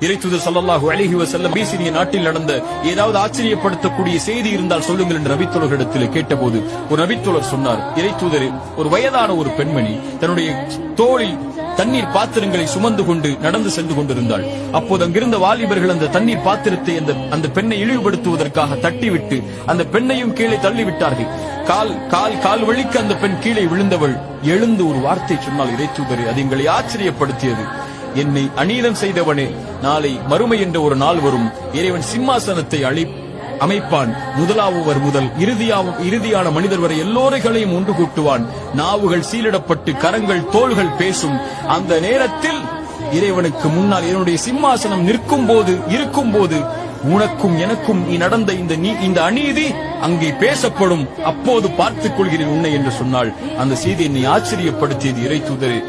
இறைத்தூதர் ஸல்லல்லாஹு அலைஹி வஸல்லம் பேசிய நாட்டில் நடந்த ஏதாவது ஆச்சரியப்படுத்தக்கூடிய செய்தி இருந்தால் சொல்லுங்கள் என்று நபித்தோழர்களிடத்தில் கேட்டபோது ஒரு நபித்தோழர் சொன்னார், இறைத்தூதரே, ஒரு வயதான ஒரு பெண்மணி தன்னுடைய தோளில் தண்ணீர் பாத்திரங்களை சுமந்து கொண்டு நடந்து சென்று கொண்டிருந்தாள். அப்போது அங்கிருந்த வாலிபர்கள் அந்த தண்ணீர் பாத்திரத்தை அந்த பெண்ணை இழிவுபடுத்துவதற்காக தட்டிவிட்டு அந்த பெண்ணையும் கீழே தள்ளிவிட்டார்கள். கால் வழிக்கு அந்த பெண் கீழே விழுந்தவள் எழுந்து ஒரு வார்த்தை சொன்னால், இறைத்தூதரே, அது எங்களை ஆச்சரியப்படுத்தியது. என்னை அநீதம் செய்தவனே, நாளை மறுமை என்ற ஒரு நாள் வரும், இறைவன் சிம்மாசனத்தை அமைப்பான். முதலாவர் முதல் இறுதியான மனிதர் வரை எல்லோரைகளையும் ஒன்று கூட்டுவான். நாவுகள் சீலிடப்பட்டு கரங்கள் தோள்கள் பேசும். அந்த நேரத்தில் இறைவனுக்கு முன்னால் என்னுடைய சிம்மாசனம் இருக்கும் போது உனக்கும் எனக்கும் நீ நடந்த இந்த அநீதி அங்கே பேசப்படும். அப்போது பார்த்துக் கொள்கிறேன் உன்னை என்று சொன்னாள். அந்த செய்தி என்னை ஆச்சரியப்படுத்தியது.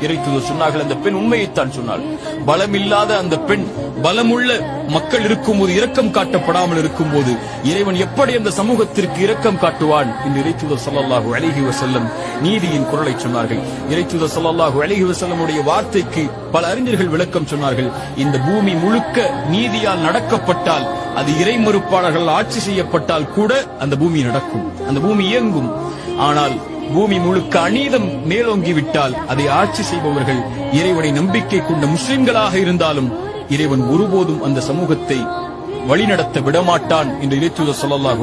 இறைத்தூதர் சொன்னார்கள், அந்த பெண் உண்மையைத்தான் சொன்னாள். பலமில்லாத அந்த பெண் பலமுள்ள மக்கள் இருக்கும்போது இரக்கம் காட்டப்படாமல் இருக்கும்போது இறைவன் எப்படி அந்த சமூகத்திற்கு இரக்கம் காட்டுவான் என்று இறைத்தூதர் ஸல்லல்லாஹு அலைஹி வஸல்லம் நீதியின் குரலை சொன்னார்கள். இறைத்தூதர் ஸல்லல்லாஹு அலைஹி வஸல்லமுடைய வார்த்தைக்கு பல அறிஞர்கள் விளக்கம் சொன்னார்கள். இந்த பூமி முழுக்க நீதியால் நடக்கப்பட்டால், அது இறை மறுப்பாளர்கள் ஆட்சி செய்யப்பட்டால் கூட அந்த பூமி நடக்கும், அந்த பூமி இயங்கும். ஆனால் பூமி முழுக்க அநீதம் மேலோங்கிவிட்டால் அதை ஆட்சி செய்பவர்கள் இறைவனை நம்பிக்கை கொண்ட முஸ்லிம்களாக இருந்தாலும் இறைவன் ஒருபோதும் அந்த சமூகத்தை வழிநடத்த விடமாட்டான் என்று இறைத்தூதர் ஸல்லல்லாஹு